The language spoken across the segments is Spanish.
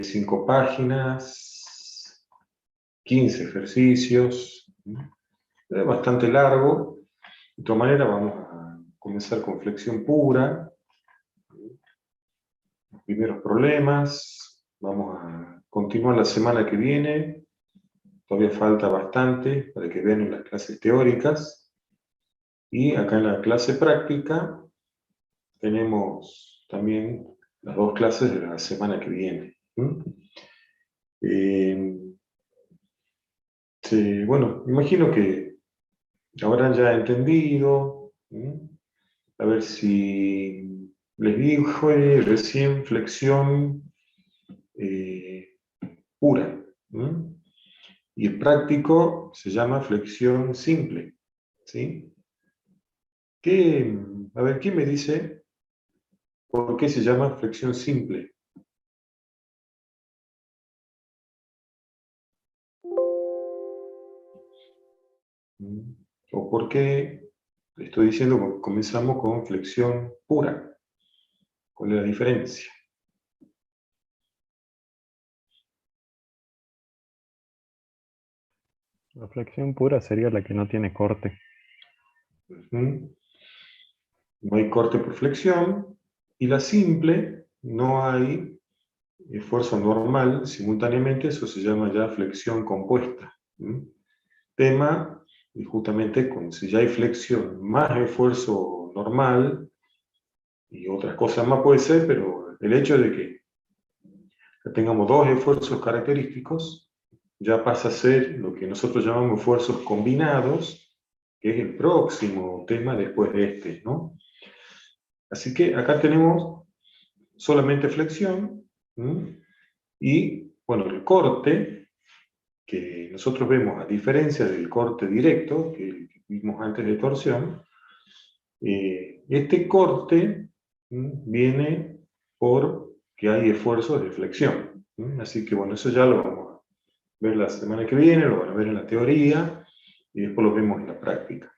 5 páginas, 15 ejercicios, es bastante largo. De todas maneras vamos a comenzar con flexión pura, los primeros problemas, vamos a continuar la semana que viene, todavía falta bastante para que vean las clases teóricas, y acá en la clase práctica tenemos también las 2 clases de la semana que viene. Bueno, imagino que habrán ya entendido. A ver si les dije recién flexión pura. Y el práctico se llama flexión simple. ¿Sí? A ver, ¿quién me dice por qué se llama flexión simple? ¿O por qué estoy diciendo que comenzamos con flexión pura? ¿Cuál es la diferencia? La flexión pura sería la que no tiene corte. No hay corte por flexión, y la simple no hay esfuerzo normal simultáneamente, eso se llama ya flexión compuesta. Tema, y justamente si ya hay flexión más esfuerzo normal, y otras cosas más puede ser, pero el hecho de que tengamos 2 esfuerzos característicos, ya pasa a ser lo que nosotros llamamos esfuerzos combinados, que es el próximo tema después de este, ¿no? Así que acá tenemos solamente flexión, y, bueno, el corte, que nosotros vemos a diferencia del corte directo, que vimos antes de torsión, este corte viene por que hay esfuerzos de flexión. Así que, bueno, eso ya lo vamos a ver la semana que viene, lo van a ver en la teoría, y después lo vemos en la práctica.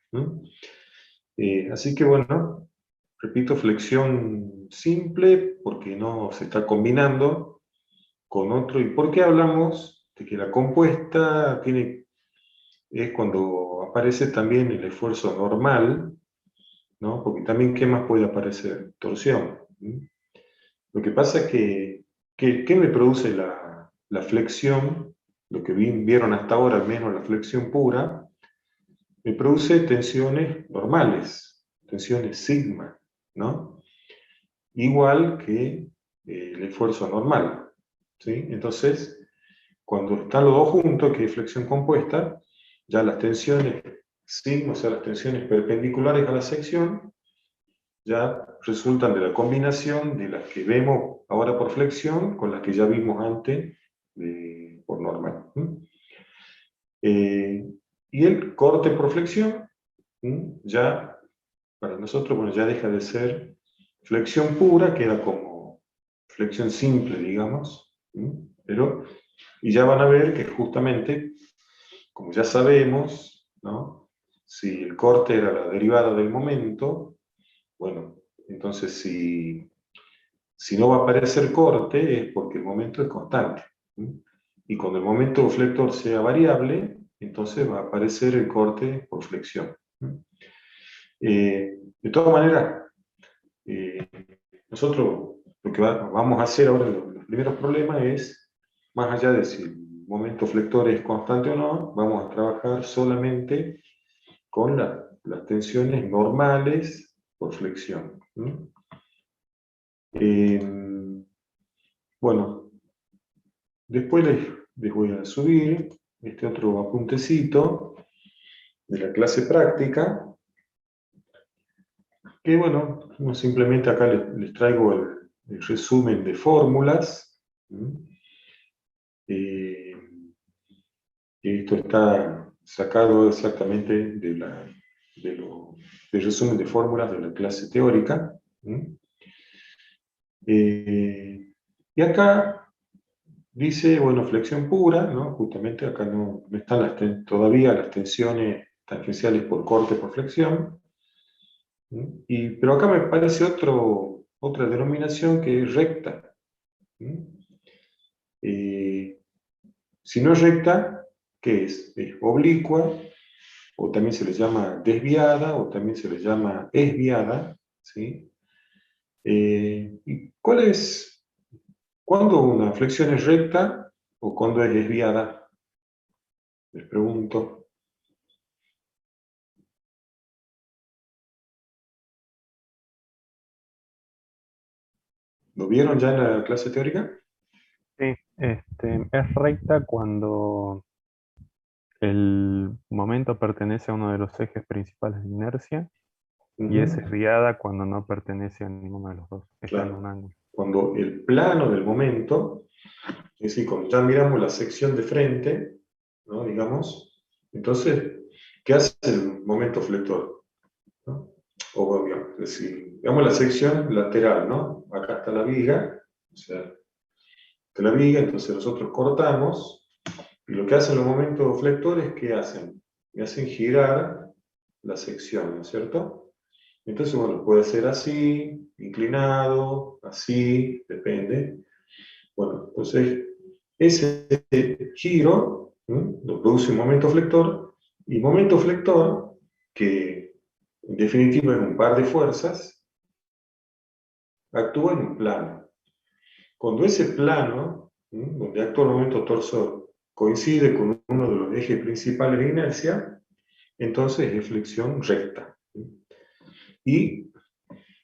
Así que, bueno, repito, flexión simple, porque no se está combinando con otro. ¿Y por qué hablamos de que la compuesta es cuando aparece también el esfuerzo normal, ¿no? Porque también, ¿qué más puede aparecer? Torsión. Lo que pasa es que, ¿qué me produce la flexión? Lo que vieron hasta ahora, al menos la flexión pura, me produce tensiones normales, tensiones sigma, ¿no? Igual que el esfuerzo normal, ¿sí? Entonces, cuando están los dos juntos, que es flexión compuesta, ya las tensiones sigma, o sea, las tensiones perpendiculares a la sección, ya resultan de la combinación de las que vemos ahora por flexión con las que ya vimos antes por normal. Y el corte por flexión, ya para nosotros, bueno, ya deja de ser flexión pura, queda como flexión simple, digamos, y ya van a ver que justamente, como ya sabemos, ¿no? Si el corte era la derivada del momento, bueno, entonces si no va a aparecer corte es porque el momento es constante. Y cuando el momento flector sea variable, entonces va a aparecer el corte por flexión. De todas maneras, nosotros lo que vamos a hacer ahora en los primeros problemas es, más allá de si el momento flector es constante o no, vamos a trabajar solamente con las tensiones normales por flexión. Bueno, después les voy a subir este otro apuntecito de la clase práctica, que bueno, simplemente acá les traigo el resumen de fórmulas. Esto está sacado exactamente del resumen de fórmulas de la clase teórica. Y acá dice, bueno, flexión pura, ¿no? Justamente acá no están todavía las tensiones tangenciales por corte por flexión. Pero acá me parece otra denominación que es recta. Si no es recta, ¿qué es? Es oblicua, o también se le llama desviada, o también se le llama esviada, ¿sí? ¿Y cuándo una flexión es recta o cuándo es desviada? Les pregunto. ¿Lo vieron ya en la clase teórica? Sí, es recta cuando el momento pertenece a uno de los ejes principales de inercia y es Ujú, desviada cuando no pertenece a ninguno de los dos, está en claro. un ángulo. Cuando el plano del momento, es decir, cuando ya miramos la sección de frente, ¿no? Digamos, entonces, ¿qué hace el momento flector? ¿No? O bueno, digamos, es decir, digamos la sección lateral, ¿no? Acá está la viga, o sea, está la viga, entonces nosotros cortamos, y lo que hacen los momentos flectores, ¿qué hacen? Me hacen girar la sección, ¿no es cierto? Entonces, bueno, puede ser así, inclinado, así, depende. Bueno, entonces, ese giro, ¿no? Lo produce un momento flector, y momento flector, que en definitiva es un par de fuerzas, actúa en un plano. Cuando ese plano, ¿no? Donde actúa el momento torsor, coincide con uno de los ejes principales de inercia, entonces es flexión recta. Y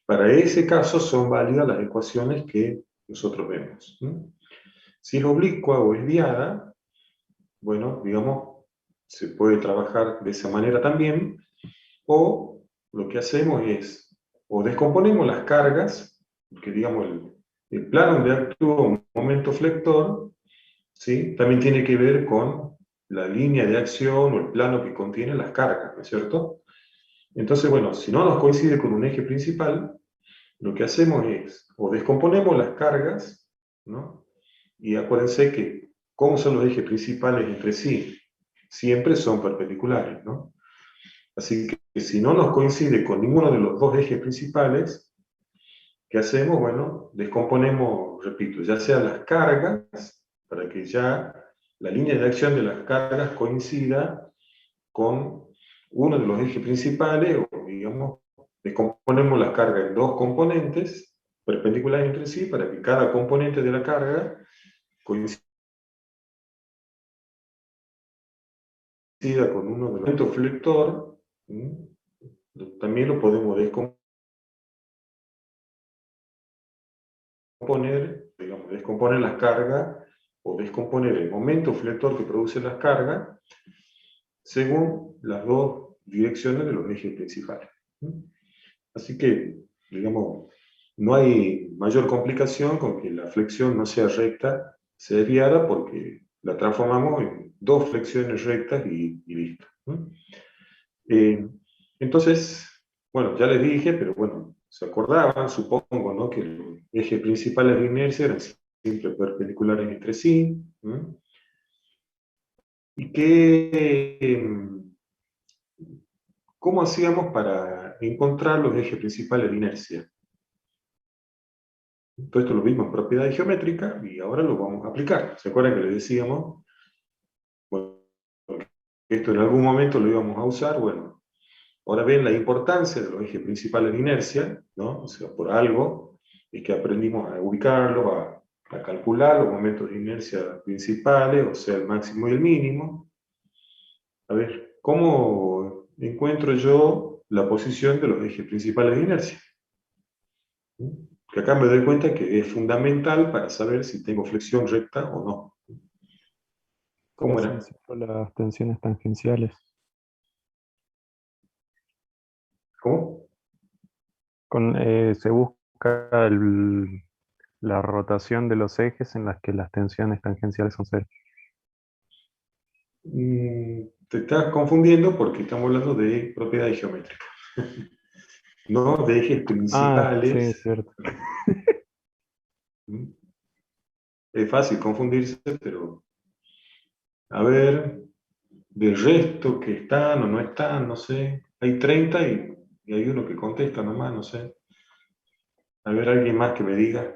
para ese caso son válidas las ecuaciones que nosotros vemos. Si es oblicua o desviada, bueno, digamos, se puede trabajar de esa manera también, o lo que hacemos es, o descomponemos las cargas, que digamos el plano donde actúa un momento flector, ¿sí? También tiene que ver con la línea de acción o el plano que contiene las cargas, ¿no es cierto? Entonces, bueno, si no nos coincide con un eje principal, lo que hacemos es, o descomponemos las cargas, ¿no? Y acuérdense que, ¿cómo son los ejes principales entre sí? Siempre son perpendiculares, ¿no? Así que si no nos coincide con ninguno de los dos ejes principales, ¿qué hacemos? Bueno, descomponemos, repito, ya sea las cargas, para que ya la línea de acción de las cargas coincida con uno de los ejes principales, o digamos, descomponemos la carga en dos componentes perpendiculares entre sí, para que cada componente de la carga coincida con uno de los elementos flector. También lo podemos descomponer, digamos, descomponer las cargas o descomponer el momento flector que produce las cargas según las dos direcciones de los ejes principales. Así que, digamos, no hay mayor complicación con que la flexión no sea recta, sea desviada, porque la transformamos en dos flexiones rectas y listo. Eh, entonces, bueno, ya les dije, pero bueno, se acordaban, supongo, ¿no? Que los ejes principales de inercia eran siempre perpendiculares entre sí. Y que, ¿cómo hacíamos para encontrar los ejes principales de inercia? Todo esto lo vimos en propiedades geométricas y ahora lo vamos a aplicar. ¿Se acuerdan que les decíamos? Bueno, que esto en algún momento lo íbamos a usar. Bueno, ahora ven la importancia de los ejes principales de inercia, ¿no? O sea, por algo es que aprendimos a ubicarlos, a calcular los momentos de inercia principales, o sea, el máximo y el mínimo. A ver, ¿cómo encuentro yo la posición de los ejes principales de inercia? Que acá me doy cuenta que es fundamental para saber si tengo flexión recta o no. Se ¿Cómo hacen era? solo las tensiones tangenciales. ¿Cómo? Se busca la rotación de los ejes en las que las tensiones tangenciales son cero. Te estás confundiendo porque estamos hablando de propiedades geométricas, no de ejes Ah, sí, es principales. cierto. ¿Mm? Es fácil confundirse, pero a ver, del resto que están o no están, no sé. Hay 30 y hay uno que contesta nomás, no sé. A ver, alguien más que me diga.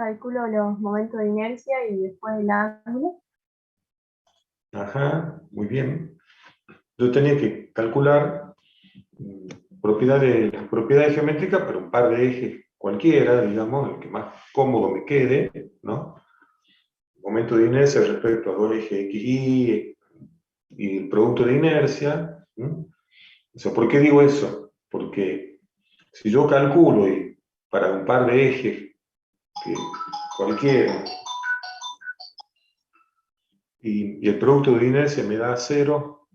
calculo los momentos de inercia y después el ángulo. Ajá, muy bien. Yo tenía que calcular propiedades geométricas, pero un par de ejes cualquiera, digamos, el que más cómodo me quede, ¿no? Momento de inercia respecto a dos ejes X, y el producto de inercia. ¿No? O sea, ¿por qué digo eso? Porque si yo calculo y para un par de ejes que cualquiera, y el producto de inercia me da 0,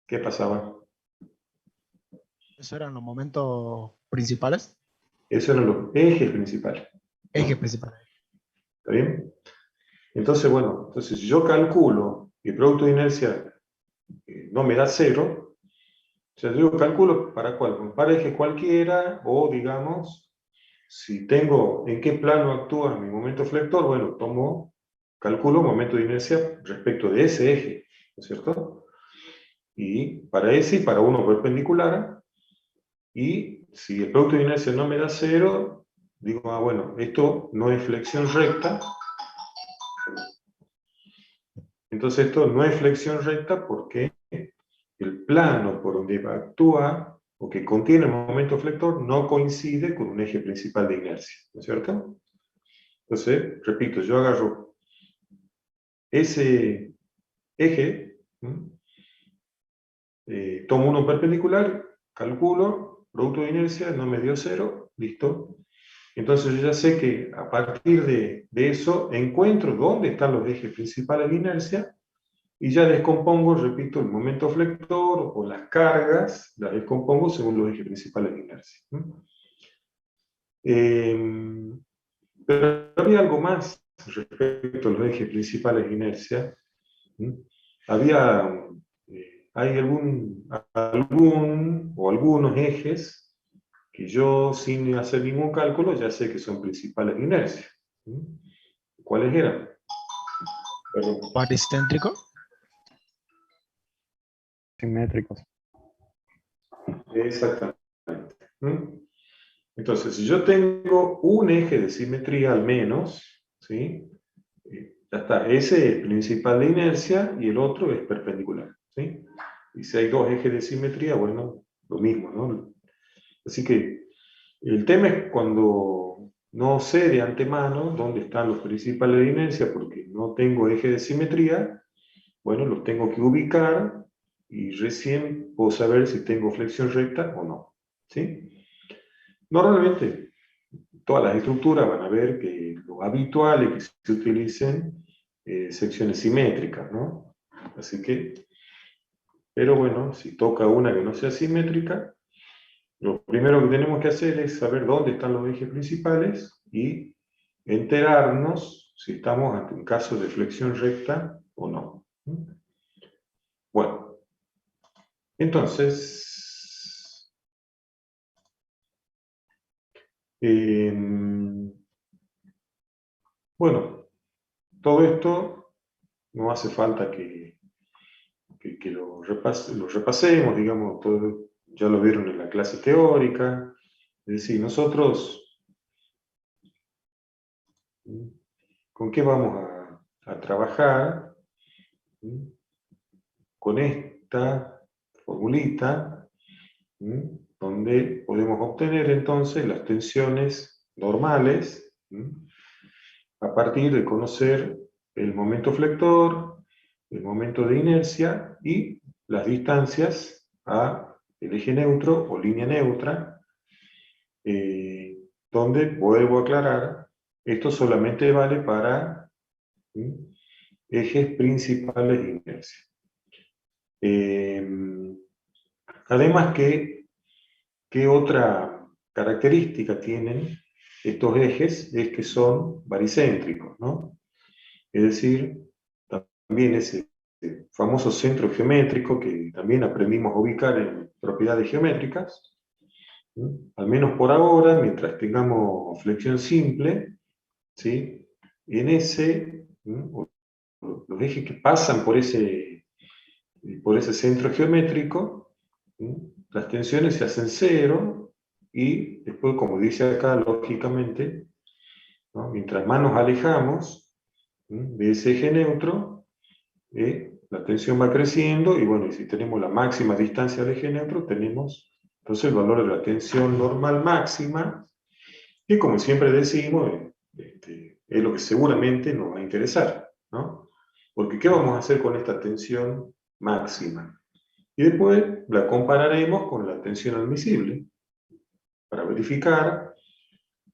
¿qué pasaba? ¿Esos eran los momentos principales? Esos eran los ejes principales. Ejes ¿No? principales. ¿Está bien? Entonces, bueno, entonces si yo calculo y el producto de inercia no me da 0, o sea, yo calculo para cuál, un par de ejes cualquiera, o digamos, si tengo en qué plano actúa mi momento flector, bueno, calculo momento de inercia respecto de ese eje, ¿no es cierto? Y para ese y para uno perpendicular, y si el producto de inercia no me da 0, digo, bueno, esto no es flexión recta, entonces esto no es flexión recta porque el plano por donde actúa o que contiene el momento flector no coincide con un eje principal de inercia, ¿no es cierto? Entonces, repito, yo agarro ese eje, tomo uno perpendicular, calculo, producto de inercia, no me dio 0, listo. Entonces yo ya sé que a partir de eso encuentro dónde están los ejes principales de inercia y ya descompongo, repito, el momento flector o las cargas, las descompongo según los ejes principales de inercia. Pero había algo más respecto a los ejes principales de inercia. Hay algún o algunos ejes que yo, sin hacer ningún cálculo, ya sé que son principales de inercia. ¿Cuáles eran? Perdón. Baricéntrico. Simétricos. Exactamente. Entonces, si yo tengo un eje de simetría al menos, ¿sí? Ya está, ese es principal de inercia y el otro es perpendicular. ¿Sí? Y si hay dos ejes de simetría, bueno, lo mismo, ¿no? Así que el tema es cuando no sé de antemano dónde están los principales de inercia porque no tengo eje de simetría, bueno, los tengo que ubicar y recién puedo saber si tengo flexión recta o no. ¿Sí? Normalmente, todas las estructuras van a ver que lo habitual es que se utilicen secciones simétricas, ¿no? Así que, pero bueno, si toca una que no sea simétrica, lo primero que tenemos que hacer es saber dónde están los ejes principales y enterarnos si estamos ante un caso de flexión recta o no. Bueno, entonces, bueno, todo esto no hace falta que lo repasemos, digamos, todo, ya lo vieron en la clase teórica. Es decir, nosotros, ¿con qué vamos a trabajar? Con esta formulita, donde podemos obtener entonces las tensiones normales, a partir de conocer el momento flector, el momento de inercia y las distancias a el eje neutro o línea neutra, donde vuelvo a aclarar, esto solamente vale para ejes principales de inercia. Además, ¿qué otra característica tienen estos ejes? Es que son baricéntricos, ¿no? Es decir, también ese famoso centro geométrico que también aprendimos a ubicar en propiedades geométricas, ¿no? Al menos por ahora, mientras tengamos flexión simple, ¿sí? En ese, ¿no? Los ejes que pasan por ese centro geométrico, ¿no? Las tensiones se hacen cero y después, como dice acá, lógicamente, ¿no? Mientras más nos alejamos de ese eje neutro, la tensión va creciendo, y bueno, y si tenemos la máxima distancia del eje neutro, tenemos entonces el valor de la tensión normal máxima, que como siempre decimos, es lo que seguramente nos va a interesar, ¿no? Porque ¿qué vamos a hacer con esta tensión máxima? Y después la compararemos con la tensión admisible, para verificar,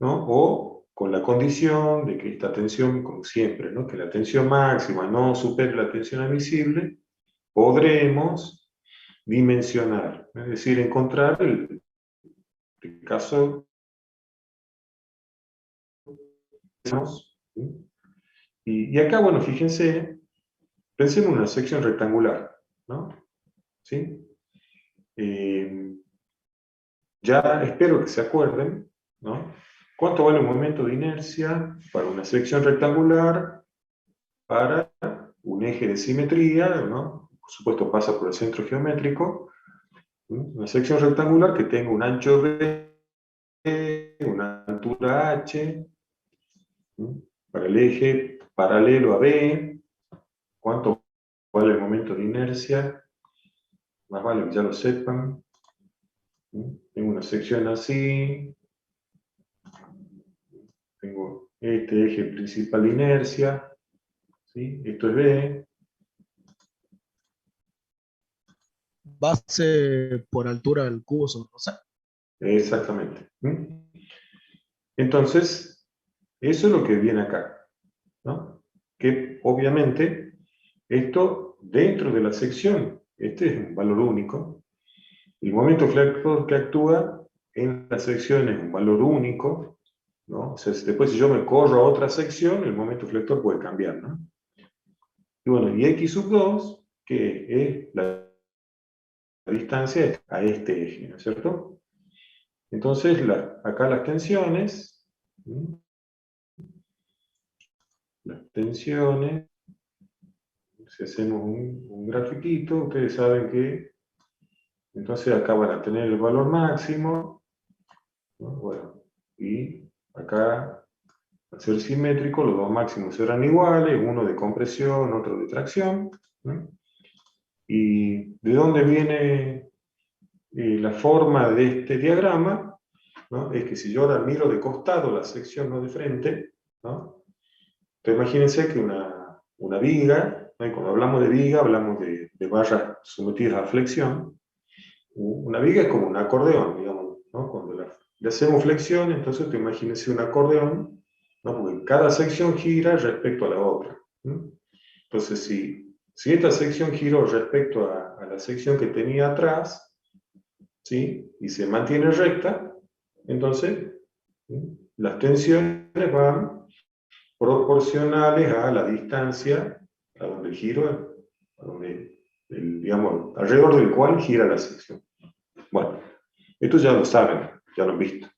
¿no? O con la condición de que esta tensión, como siempre, ¿no? Que la tensión máxima no supere la tensión admisible, podremos dimensionar, es decir, encontrar el caso. Y acá, bueno, fíjense, pensemos en una sección rectangular, ¿no? ¿Sí? Ya espero que se acuerden, ¿no? ¿Cuánto vale un momento de inercia para una sección rectangular, para un eje de simetría, ¿no? Por supuesto pasa por el centro geométrico, ¿sí? Una sección rectangular que tenga un ancho B, una altura H, ¿sí? Para el eje paralelo a B, ¿cuánto vale el momento de inercia? Más vale que ya lo sepan. Tengo una sección así, tengo este eje principal de inercia, ¿sí? Esto es B. Base por altura del cubo sobre C. Exactamente. Entonces, eso es lo que viene acá, ¿no? Que obviamente esto dentro de la sección, este es un valor único. El momento flector que actúa en la sección es un valor único, ¿no? O sea, después si yo me corro a otra sección, el momento flector puede cambiar, ¿no? Y bueno, y x sub 2, que es la distancia a este eje, ¿no es cierto? Entonces, acá las tensiones, si hacemos un grafiquito, ustedes saben que, entonces acá van a tener el valor máximo, ¿no? Bueno, y acá, al ser simétrico, los dos máximos serán iguales, uno de compresión, otro de tracción, ¿no? ¿Y de dónde viene la forma de este diagrama? ¿No? Es que si yo ahora miro de costado la sección, no de frente, ¿no? Entonces imagínense que una viga, ¿no? Y cuando hablamos de viga, hablamos de barras sometidas a flexión. Una viga es como un acordeón, digamos, ¿no? Cuando le hacemos flexión, entonces te imagínense un acordeón, ¿no? Porque cada sección gira respecto a la otra, ¿no? Entonces, si esta sección giró respecto a la sección que tenía atrás, ¿sí? Y se mantiene recta, entonces, ¿sí? Las tensiones van proporcionales a la distancia a donde el giro, digamos, alrededor del cual gira la sección. Bueno, esto ya lo saben, ya lo han visto.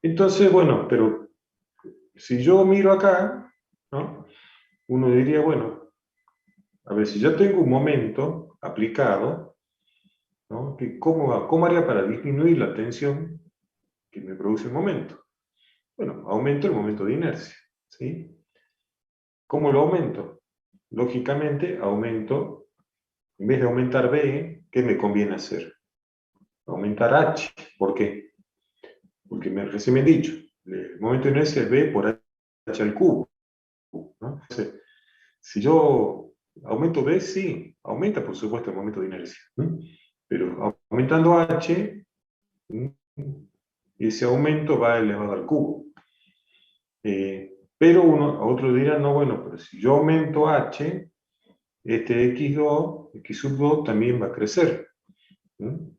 Entonces, bueno, pero si yo miro acá, ¿no? Uno diría, bueno, a ver, si yo tengo un momento aplicado, ¿no? ¿Cómo haría para disminuir la tensión que me produce el momento? Bueno, aumento el momento de inercia, ¿sí? ¿Cómo lo aumento? Lógicamente, aumento, en vez de aumentar B, ¿qué me conviene hacer? Aumentar H. ¿Por qué? Porque recién me he dicho, el momento de inercia es B por H al cubo, ¿no? Entonces, si yo aumento B, sí, aumenta por supuesto el momento de inercia, ¿no? Pero aumentando H, ese aumento va elevado al cubo. Pero otro dirá, no, bueno, pero si yo aumento H, este x2, x sub 2 también va a crecer, ¿no?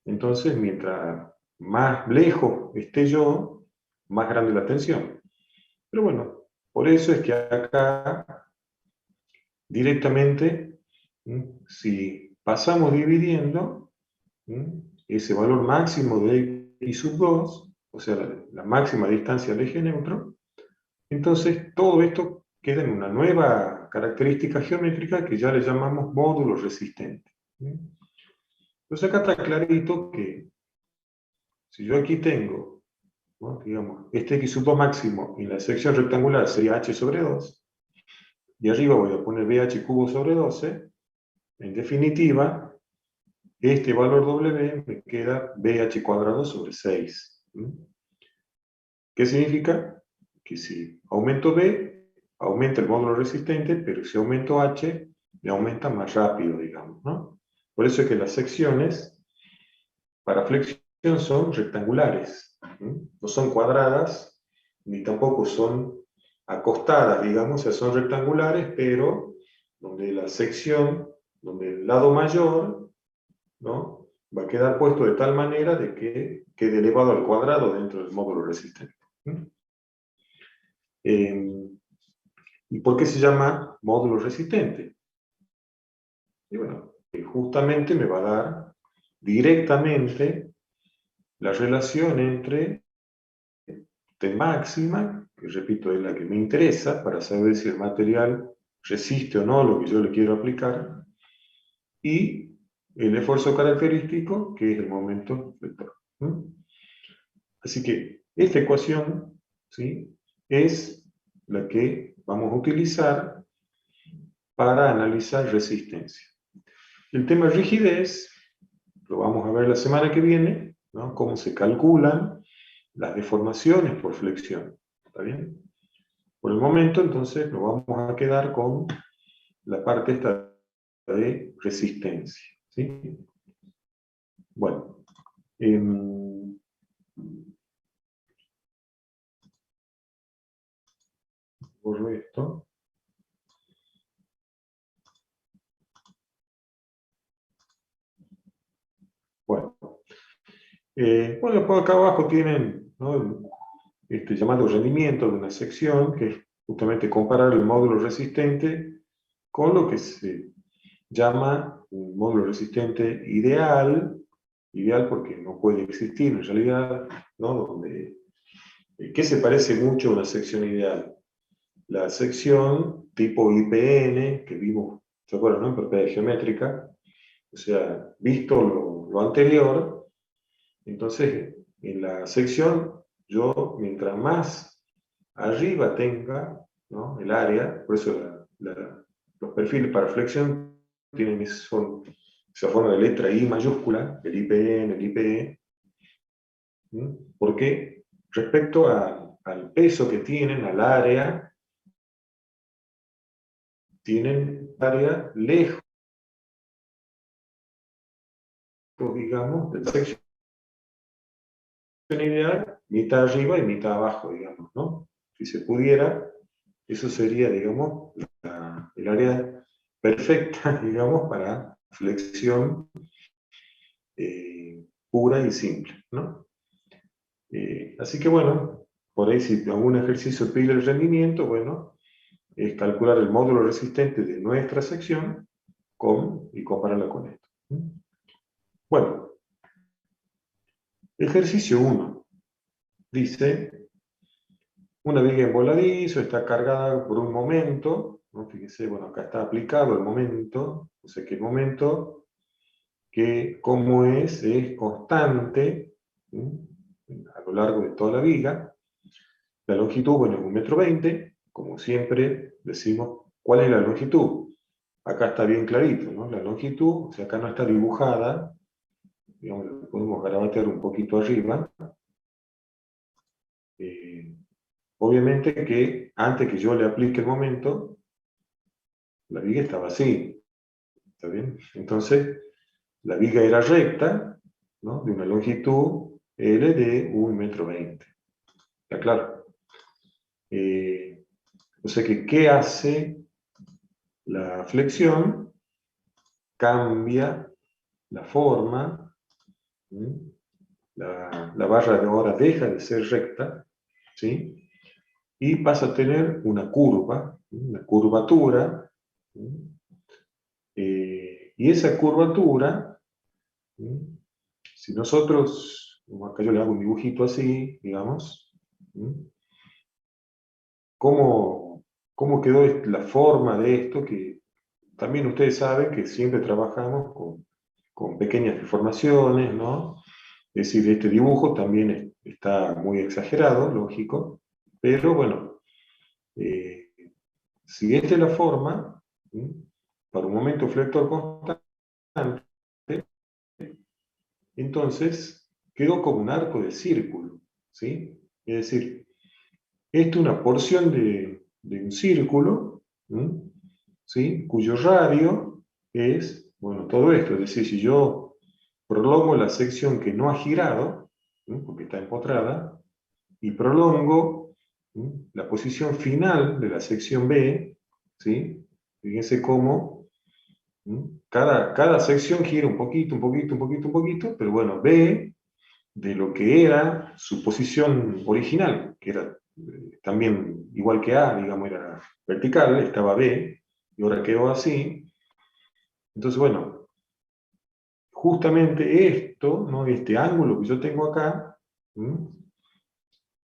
Entonces, mientras más lejos esté yo, más grande la tensión. Pero bueno, por eso es que acá, directamente, si pasamos dividiendo ese valor máximo de x sub 2, o sea, la máxima distancia del eje neutro, entonces todo esto queda en una nueva característica geométrica que ya le llamamos módulo resistente. Entonces acá está clarito que si yo aquí tengo ¿no? Digamos, este x2 máximo en la sección rectangular sería h sobre 2, y arriba voy a poner bh cubo sobre 12. En definitiva, este valor w me queda bh cuadrado sobre 6. ¿Qué significa? Que si aumento b, aumenta el módulo resistente, pero si aumento h, me aumenta más rápido, digamos, ¿no? Por eso es que las secciones para flexión son rectangulares, no son cuadradas, ni tampoco son acostadas, digamos, o sea, son rectangulares, pero donde la sección, donde el lado mayor, ¿no?, va a quedar puesto de tal manera de que quede elevado al cuadrado dentro del módulo resistente. ¿Y por qué se llama módulo resistente? Y bueno, justamente me va a dar directamente la relación entre T máxima, que repito es la que me interesa para saber si el material resiste o no lo que yo le quiero aplicar, y el esfuerzo característico, que es el momento vector. Así que esta ecuación, ¿sí?, es la que vamos a utilizar para analizar resistencia. El tema rigidez lo vamos a ver la semana que viene, ¿no?, cómo se calculan las deformaciones por flexión. ¿Está bien? Por el momento, entonces, nos vamos a quedar con la parte esta de resistencia. ¿Sí? Bueno. Borro esto. Bueno. Bueno, por acá abajo tienen, ¿no?, este llamado rendimiento de una sección, que es justamente comparar el módulo resistente con lo que se llama un módulo resistente ideal, ideal porque no puede existir en realidad, ¿no?, donde, ¿qué se parece mucho a una sección ideal? La sección tipo IPN, que vimos, ¿se acuerdan, no?, en propiedad geométrica, o sea, visto lo anterior, entonces en la sección yo, mientras más arriba tenga, ¿no?, el área, por eso los perfiles para flexión tienen esa forma de letra I mayúscula, el IPN, el IPE, porque respecto al peso que tienen, al área, tienen área lejos, digamos, de la sección ideal, mitad arriba y mitad abajo, digamos, ¿no? Si se pudiera, eso sería, digamos, el área perfecta, digamos, para flexión pura y simple, ¿no? Así que bueno, por ahí si algún ejercicio pide el rendimiento, bueno, es calcular el módulo resistente de nuestra sección y compararla con esto. Bueno, ejercicio 1 dice: una viga en voladizo está cargada por un momento, ¿no? Fíjense, bueno, acá está aplicado el momento, o sea que el momento, que como es constante, ¿sí?, a lo largo de toda la viga. La longitud, bueno, es 1,20 m, como siempre decimos, ¿cuál es la longitud? Acá está bien clarito, ¿no? La longitud, o sea, acá no está dibujada, digamos, lo podemos garabatear un poquito arriba. Obviamente que antes que yo le aplique el momento, la viga estaba así, ¿está bien? Entonces, la viga era recta, ¿no?, de una longitud L de 1,20 m. ¿Está claro? O sea que, ¿qué hace la flexión? Cambia la forma, ¿sí? La barra de ahora deja de ser recta, ¿sí?, y pasa a tener una curva, ¿sí?, una curvatura, ¿sí? Y esa curvatura, ¿sí?, si nosotros, como acá yo le hago un dibujito así, digamos, ¿sí?, ¿cómo quedó la forma de esto? Que también ustedes saben que siempre trabajamos con pequeñas deformaciones, ¿no? Es decir, este dibujo también está muy exagerado, lógico, pero bueno, si esta es la forma, para un momento flector constante, entonces quedó como un arco de círculo, ¿sí? Es decir, esta es una porción de un círculo, ¿sí? Cuyo radio es, bueno, todo esto. Es decir, si yo prolongo la sección que no ha girado, porque está empotrada, y prolongo la posición final de la sección B, ¿sí? Fíjense cómo cada sección gira un poquito, un poquito, un poquito, un poquito, pero bueno, B de lo que era su posición original, que era también igual que A, digamos, era vertical, estaba B, y ahora quedó así. Entonces, bueno, justamente esto, ¿no? Este ángulo que yo tengo acá,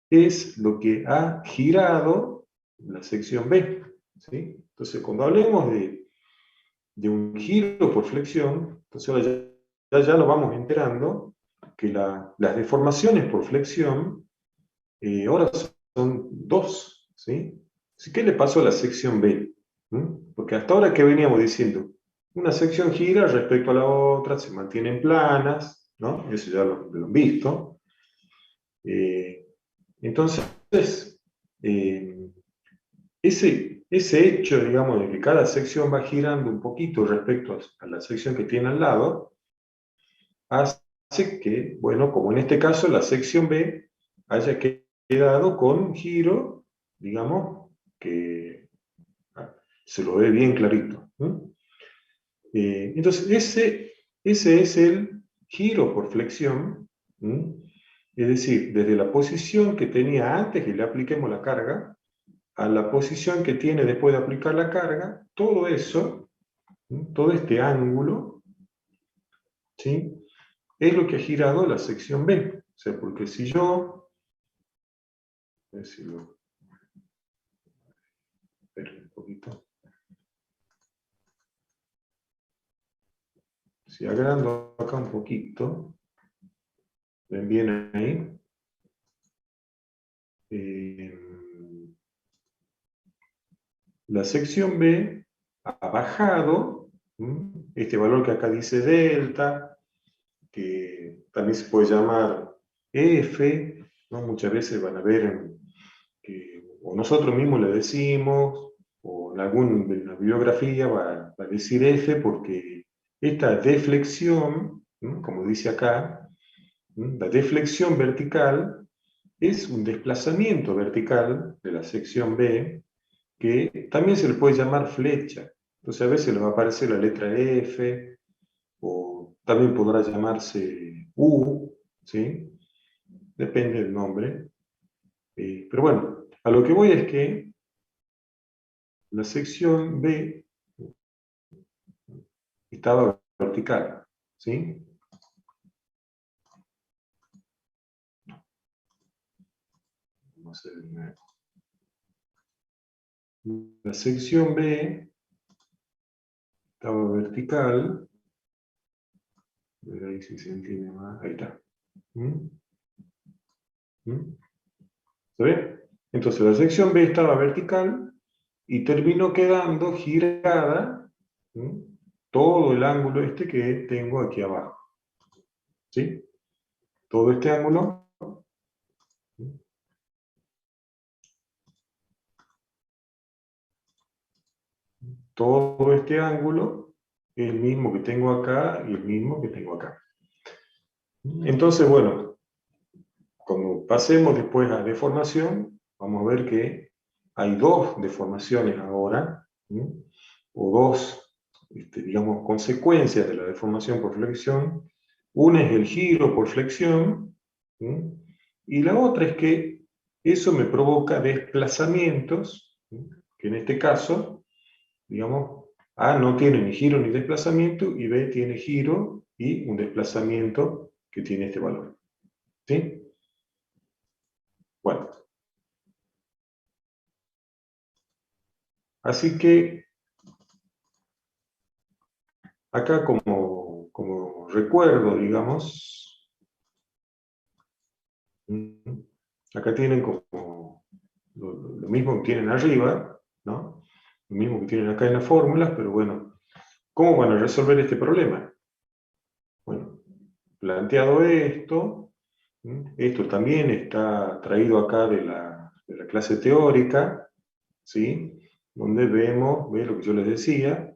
es lo que ha girado la sección B, ¿sí? Entonces, cuando hablemos de un giro por flexión, entonces ahora ya nos vamos enterando que las deformaciones por flexión ahora son dos, ¿sí? Así, ¿qué le pasó a la sección B? Porque hasta ahora, ¿qué veníamos diciendo? Una sección gira respecto a la otra, se mantienen planas, ¿no? Eso ya lo han visto. Entonces, ese hecho, digamos, de que cada sección va girando un poquito respecto a la sección que tiene al lado, hace que, bueno, como en este caso, la sección B haya quedado con un giro, digamos, que se lo ve bien clarito. Entonces, ese es el giro por flexión, es decir, desde la posición que tenía antes que le apliquemos la carga, a la posición que tiene después de aplicar la carga, todo eso, todo este ángulo, ¿sí? Es lo que ha girado la sección B. O sea, porque si yo, a ver si lo, espera un poquito, si agrando acá un poquito, ven bien ahí, la sección B ha bajado, este valor que acá dice delta, que también se puede llamar F, ¿no? Muchas veces van a ver que o nosotros mismos le decimos, o en alguna bibliografía va a decir F, porque esta deflexión, como dice acá, la deflexión vertical es un desplazamiento vertical de la sección B, que también se le puede llamar flecha. Entonces a veces le va a aparecer la letra F, o también podrá llamarse U, ¿sí? Depende del nombre. Pero bueno, a lo que voy es que la sección B estaba vertical, ¿sí? Vamos a hacer de nuevo. La sección B estaba vertical. A ver ahí si se entiende más. Ahí está. ¿Se ve? Entonces la sección B estaba vertical y terminó quedando girada, todo el ángulo este que tengo aquí abajo. ¿Sí? Todo este ángulo. Todo este ángulo es el mismo que tengo acá y el mismo que tengo acá. Entonces, bueno, cuando pasemos después a deformación, vamos a ver que hay dos deformaciones ahora, o dos, digamos, consecuencias de la deformación por flexión. Una es el giro por flexión, y la otra es que eso me provoca desplazamientos, que en este caso, digamos, A no tiene ni giro ni desplazamiento, y B tiene giro y un desplazamiento que tiene este valor. ¿Sí? Bueno, así que acá como recuerdo, digamos, ¿Mm? Acá tienen como lo mismo que tienen arriba, ¿no? Lo mismo que tienen acá en las fórmulas, pero bueno, ¿cómo van a resolver este problema? Bueno, planteado esto, esto también está traído acá de la clase teórica, ¿sí? Donde vemos, ¿ve lo que yo les decía?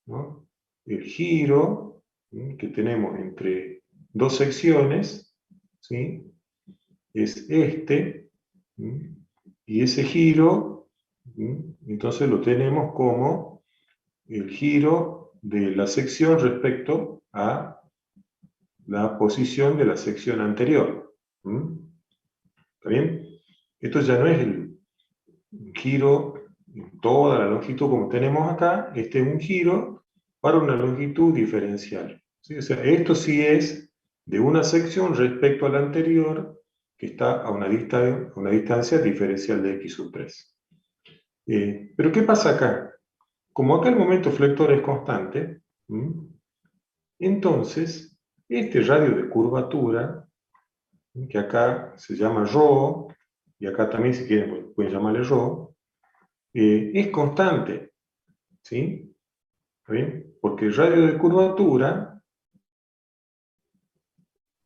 ¿No? El giro que tenemos entre dos secciones, ¿sí? Es este, y ese giro, entonces lo tenemos como el giro de la sección respecto a la posición de la sección anterior. ¿Está bien? Esto ya no es el giro en toda la longitud como tenemos acá, este es un giro para una longitud diferencial. ¿Sí? O sea, esto sí es de una sección respecto a la anterior que está a una distancia diferencial de x sub 3. Pero ¿qué pasa acá? Como acá el momento flector es constante, entonces este radio de curvatura, que acá se llama ρ, y acá también si quieren pueden llamarle ρ, es constante, ¿sí? ¿Está bien? Porque el radio de curvatura,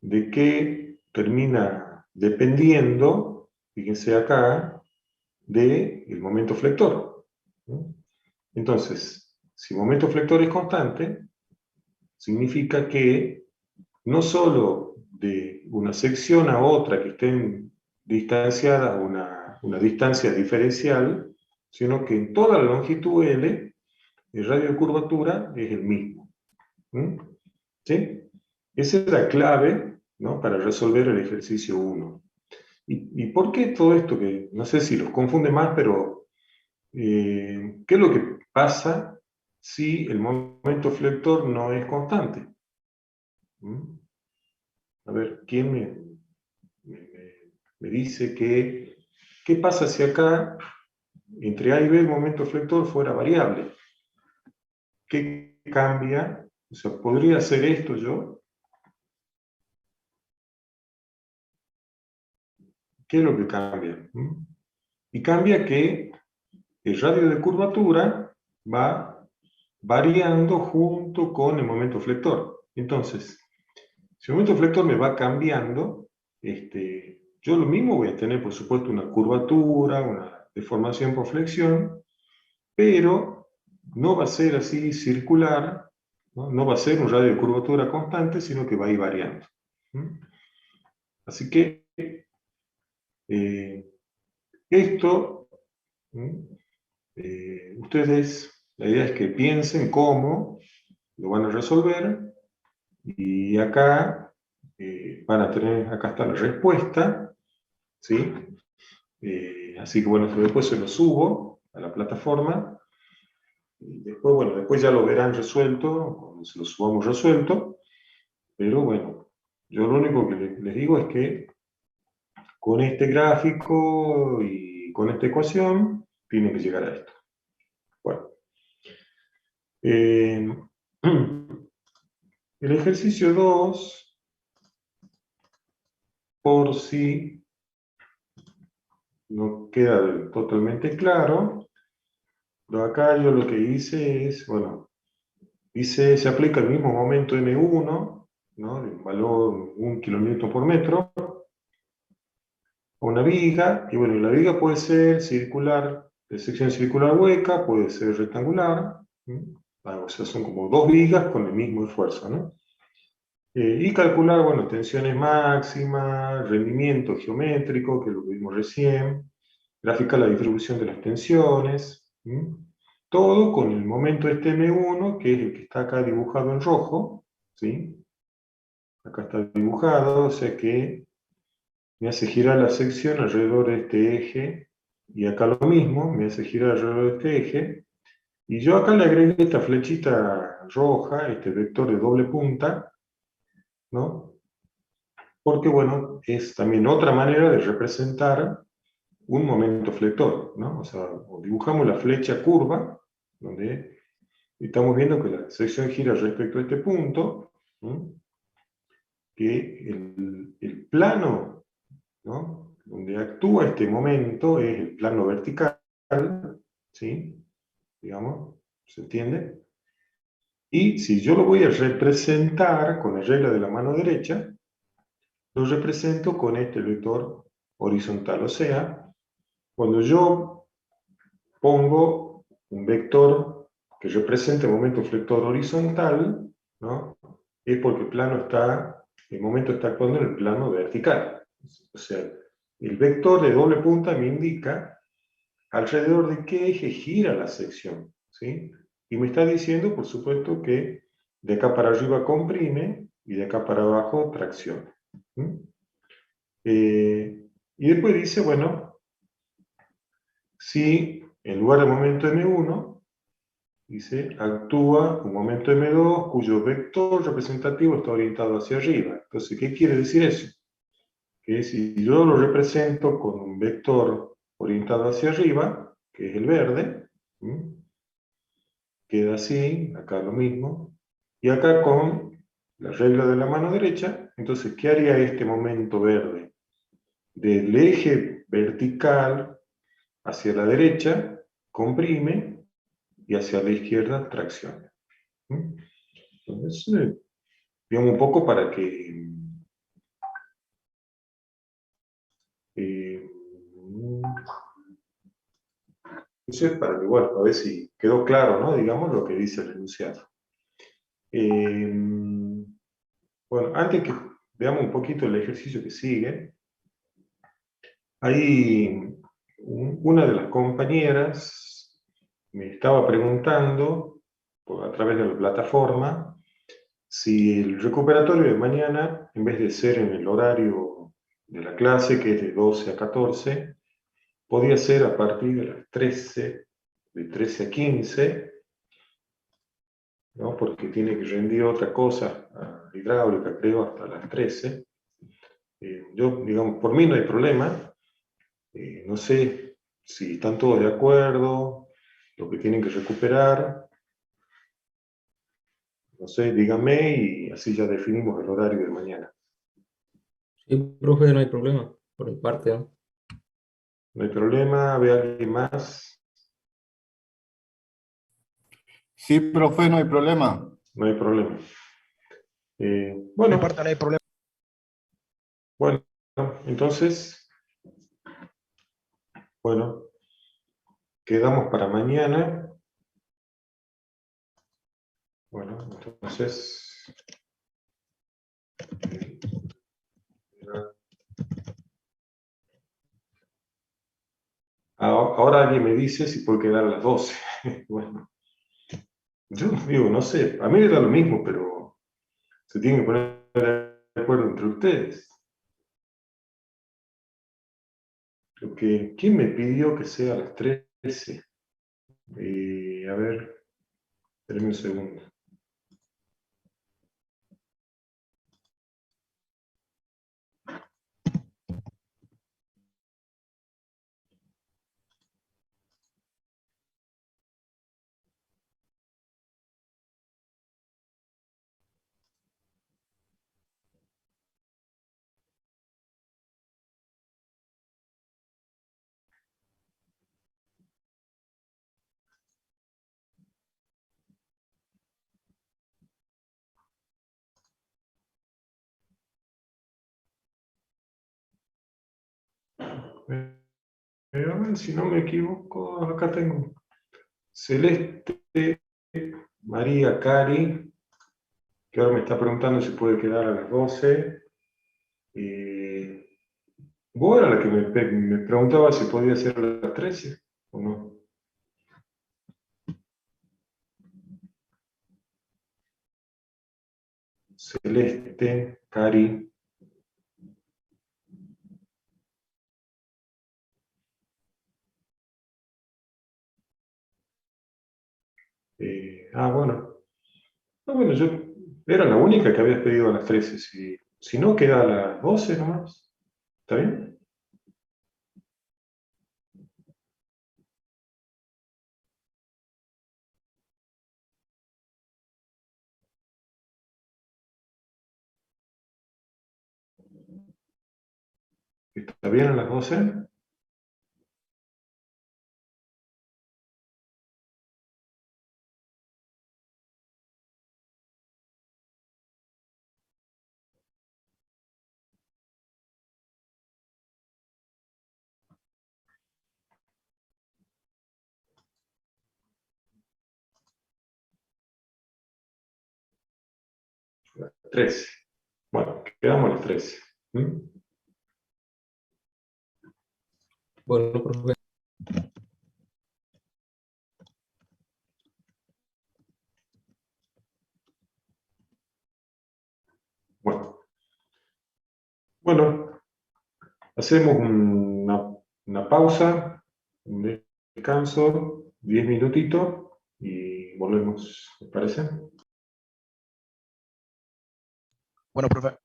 ¿de qué termina dependiendo? Fíjense acá, del momento flector. Entonces, si el momento flector es constante, significa que no solo de una sección a otra que estén distanciadas una distancia diferencial, sino que en toda la longitud L, el radio de curvatura es el mismo. ¿Sí? Esa es la clave, ¿no?, para resolver el ejercicio 1. ¿Y por qué todo esto? Que no sé si los confunde más, pero ¿qué es lo que pasa si el momento flector no es constante? A ver, ¿quién me dice que qué pasa si acá entre A y B el momento flector fuera variable? ¿Qué cambia? O sea, ¿podría hacer esto yo? ¿Qué es lo que cambia? Y cambia que el radio de curvatura va variando junto con el momento flector. Entonces, si el momento flector me va cambiando, yo lo mismo voy a tener, por supuesto, una curvatura, una deformación por flexión, pero no va a ser así circular, no va a ser un radio de curvatura constante, sino que va a ir variando. Así que esto, ustedes, la idea es que piensen cómo lo van a resolver, y acá van a tener, acá está la respuesta, ¿sí? Así que bueno, después se lo subo a la plataforma, y después, bueno, después ya lo verán resuelto, cuando se lo subamos resuelto, pero bueno, yo lo único que les digo es que con este gráfico y con esta ecuación, tienen que llegar a esto. Bueno. El ejercicio 2, por si no queda totalmente claro, acá yo lo que hice es, bueno, se aplica el mismo momento M1, ¿no?, el valor 1 kN por metro, a una viga, y bueno, la viga puede ser circular, de sección circular hueca, puede ser rectangular, o sea, son como dos vigas con el mismo esfuerzo, ¿no? Y calcular, bueno, tensiones máximas, rendimiento geométrico, que lo vimos recién, graficar la distribución de las tensiones, todo con el momento este M1, que es el que está acá dibujado en rojo, ¿sí? Acá está dibujado, o sea que me hace girar la sección alrededor de este eje, y acá lo mismo, me hace girar alrededor de este eje, y yo acá le agregué esta flechita roja, este vector de doble punta, ¿no? Porque, bueno, es también otra manera de representar un momento flector, ¿no? O sea, dibujamos la flecha curva, donde estamos viendo que la sección gira respecto a este punto, que el plano, ¿no?, donde actúa este momento es el plano vertical, ¿sí? Digamos, ¿se entiende? Y si yo lo voy a representar con la regla de la mano derecha, lo represento con este vector horizontal. O sea, cuando yo pongo un vector que represente el momento flector horizontal, ¿no? Es porque el momento está actuando en el plano vertical. O sea, el vector de doble punta me indica alrededor de qué eje gira la sección, ¿sí? Y me está diciendo, por supuesto, que de acá para arriba comprime y de acá para abajo tracciona. ¿Mm? Y después dice, bueno, si en lugar del momento M1, dice, actúa un momento M2 cuyo vector representativo está orientado hacia arriba. Entonces, ¿qué quiere decir eso? Que si yo lo represento con un vector orientado hacia arriba, que es el verde, ¿sí? Queda así, acá lo mismo, y acá con la regla de la mano derecha, entonces, ¿qué haría este momento verde? Del eje vertical hacia la derecha, comprime, y hacia la izquierda, tracciona. ¿Mm? Entonces, digamos un poco para que entonces, para que, bueno, a ver si quedó claro, ¿no? Digamos lo que dice el enunciado. Bueno, antes que veamos un poquito el ejercicio que sigue, hay una de las compañeras me estaba preguntando, a través de la plataforma, si el recuperatorio de mañana, en vez de ser en el horario de la clase, que es de 12 a 14, podía ser a partir de las 13, de 13 a 15, ¿no? Porque tiene que rendir otra cosa, hidráulica, creo, hasta las 13. Yo, digamos, por mí no hay problema. No sé si están todos de acuerdo, lo que tienen que recuperar. No sé, díganme y así ya definimos el horario de mañana. Sí, profe, no hay problema, por mi parte, ¿no? No hay problema, ¿ve alguien más? Sí, profe, no hay problema. No hay problema. Me Bueno, importa, no hay problema. bueno, entonces, bueno, quedamos para mañana. Bueno, entonces, ahora alguien me dice si puede quedar a las 12. Bueno, yo digo, no sé, a mí me da lo mismo, pero se tienen que poner de acuerdo entre ustedes. Porque, ¿quién me pidió que sea a las 13? A ver, espérenme un segundo. A ver, si no me equivoco, acá tengo Celeste, María, Cari, que ahora me está preguntando si puede quedar a las 12. Vos era la que me preguntaba si podía ser a las 13 o no. Celeste, Cari. Bueno. Bueno, yo era la única que habías pedido a las 13. Si no, queda a las 12 nomás. ¿Está bien? ¿Está bien a las 12? Las 13. Bueno, quedamos a las 13. ¿Mm? Bueno, profe. Bueno, hacemos una pausa, un descanso, 10 minutitos y volvemos, ¿les parece? Bueno, profe.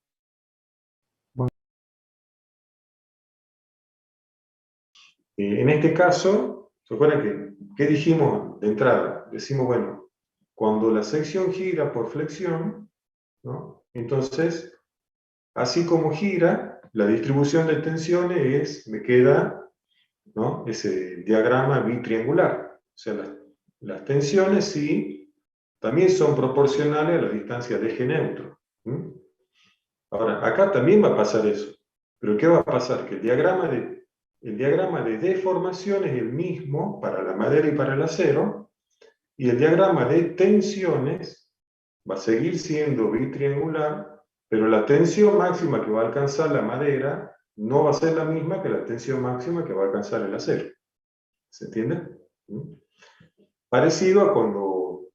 En este caso, ¿se acuerdan qué dijimos de entrada? Decimos, bueno, cuando la sección gira por flexión, ¿no? Entonces, así como gira, la distribución de tensiones me queda, ¿no? Ese diagrama bitriangular. O sea, las tensiones sí, también son proporcionales a la distancia de eje neutro. ¿Mm? Ahora, acá también va a pasar eso. Pero ¿qué va a pasar? Que el diagrama de deformación es el mismo para la madera y para el acero, y el diagrama de tensiones va a seguir siendo bitriangular, pero la tensión máxima que va a alcanzar la madera no va a ser la misma que la tensión máxima que va a alcanzar el acero. ¿Se entiende? ¿Mm? Parecido a cuando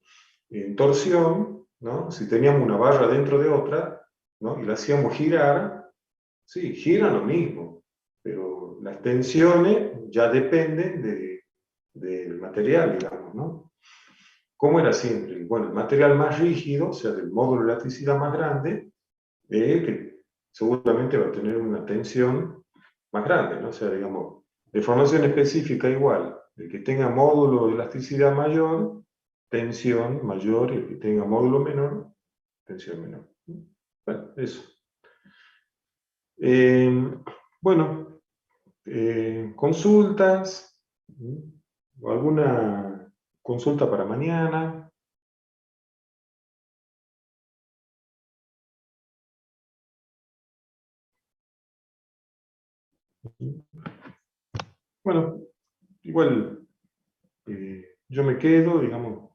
en torsión, ¿no? Si teníamos una barra dentro de otra, ¿no? Y la hacíamos girar, sí, giran lo mismo, pero las tensiones ya dependen del material, digamos, ¿no? ¿Cómo era siempre? Bueno, el material más rígido, o sea, del módulo de elasticidad más grande, que seguramente va a tener una tensión más grande, ¿no? O sea, digamos, deformación específica igual, el que tenga módulo de elasticidad mayor, tensión mayor, y el que tenga módulo menor, tensión menor. Bueno, eso. Bueno, consultas, o alguna consulta para mañana. Bueno, igual yo me quedo, digamos,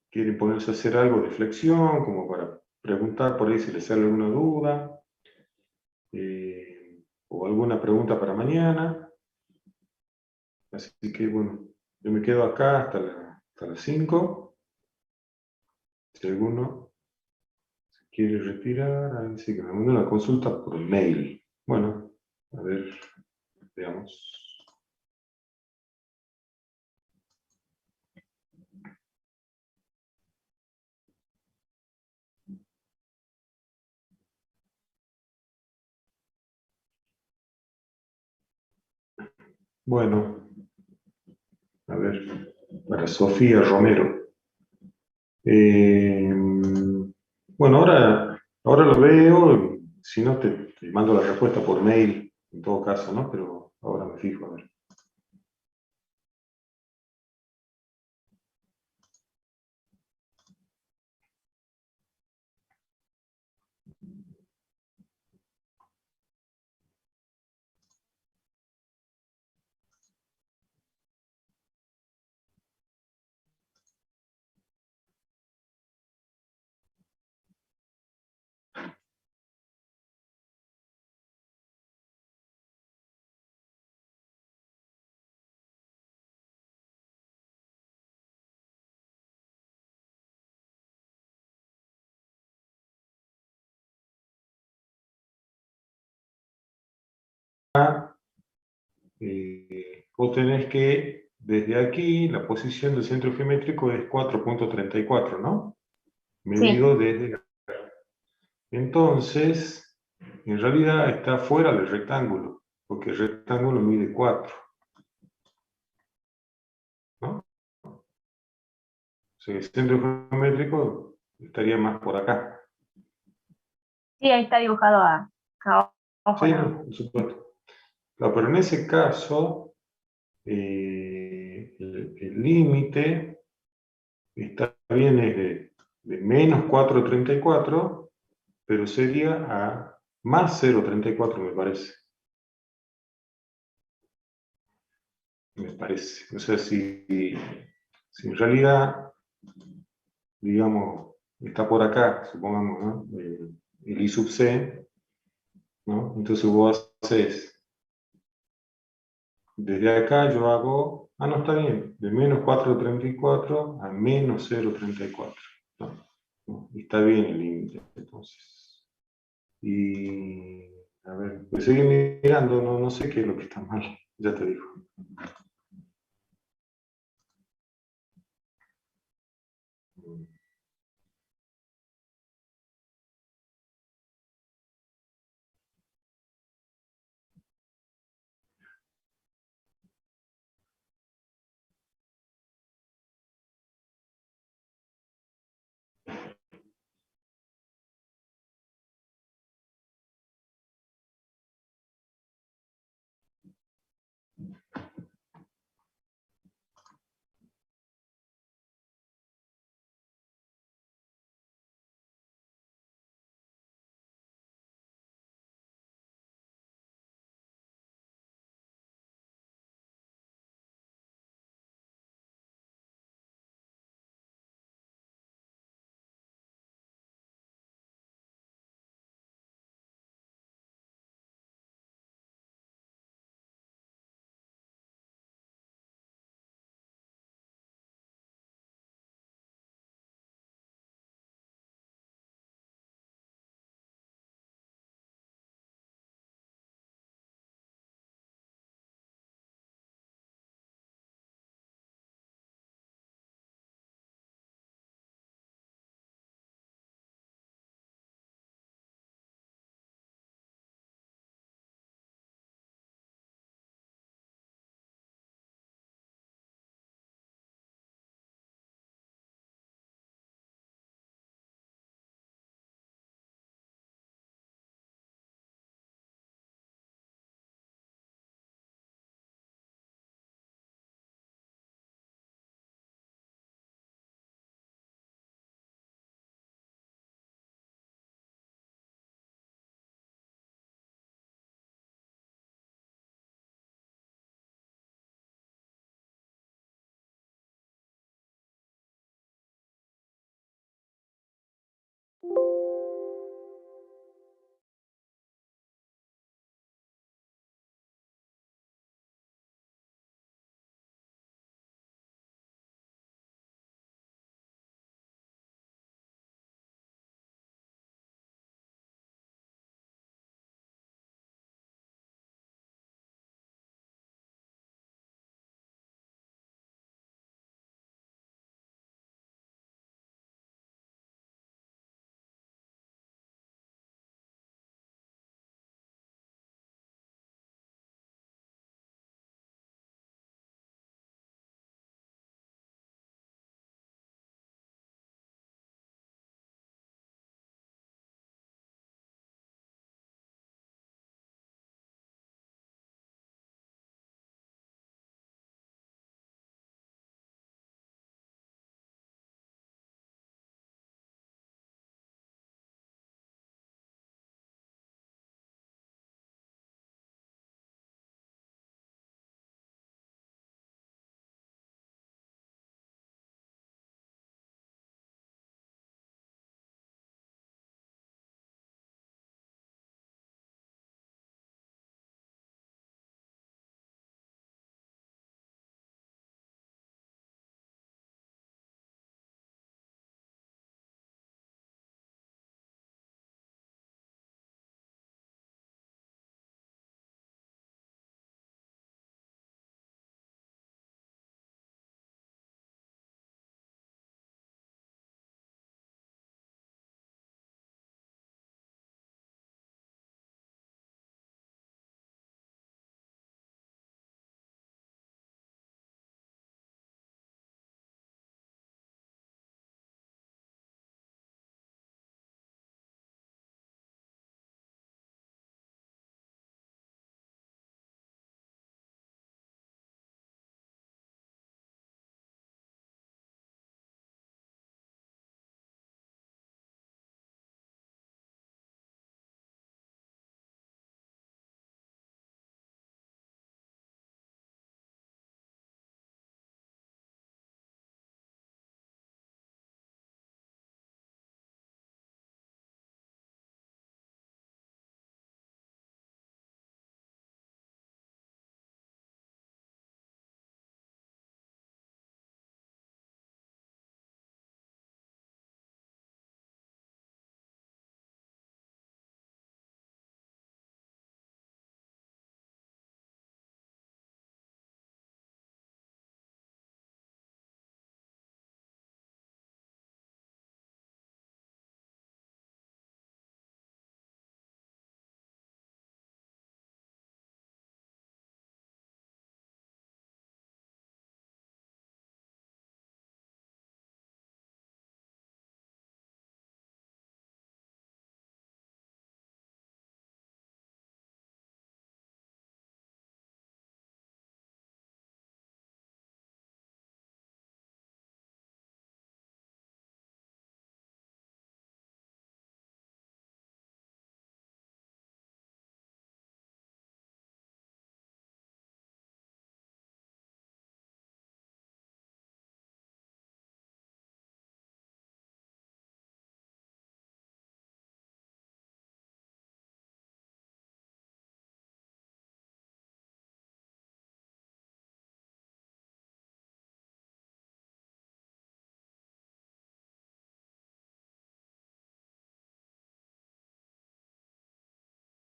quieren ponerse a hacer algo de flexión, como para preguntar por ahí si les sale alguna duda, o alguna pregunta para mañana. Así que bueno, yo me quedo acá hasta las 5. Si alguno se quiere retirar, a ver si que me mande una consulta por mail. Bueno, a ver, veamos. Bueno, a ver, para Sofía Romero. Bueno, ahora lo veo, si no te mando la respuesta por mail, en todo caso, ¿no? Pero ahora me fijo, a ver. Vos tenés que, desde aquí, la posición del centro geométrico es 4.34, ¿no? Sí, Medido desde... Entonces, en realidad está fuera del rectángulo, porque el rectángulo mide 4, ¿no? O sea, el centro geométrico estaría más por acá. sí, ahí está dibujado acá abajo, Sí, ¿no? no, por supuesto. No, pero en ese caso, el límite está bien es de menos 4,34, pero sería a más 0,34, me parece. Me parece. O sea, si en realidad, digamos, está por acá, supongamos, ¿no? El I sub C, ¿no? Entonces vos haces, desde acá yo hago, no está bien, de menos 4,34 a menos 0,34, ¿no? ¿No? Y está bien el límite, entonces. Y, a ver, pues seguir mirando, no sé qué es lo que está mal, ya te digo.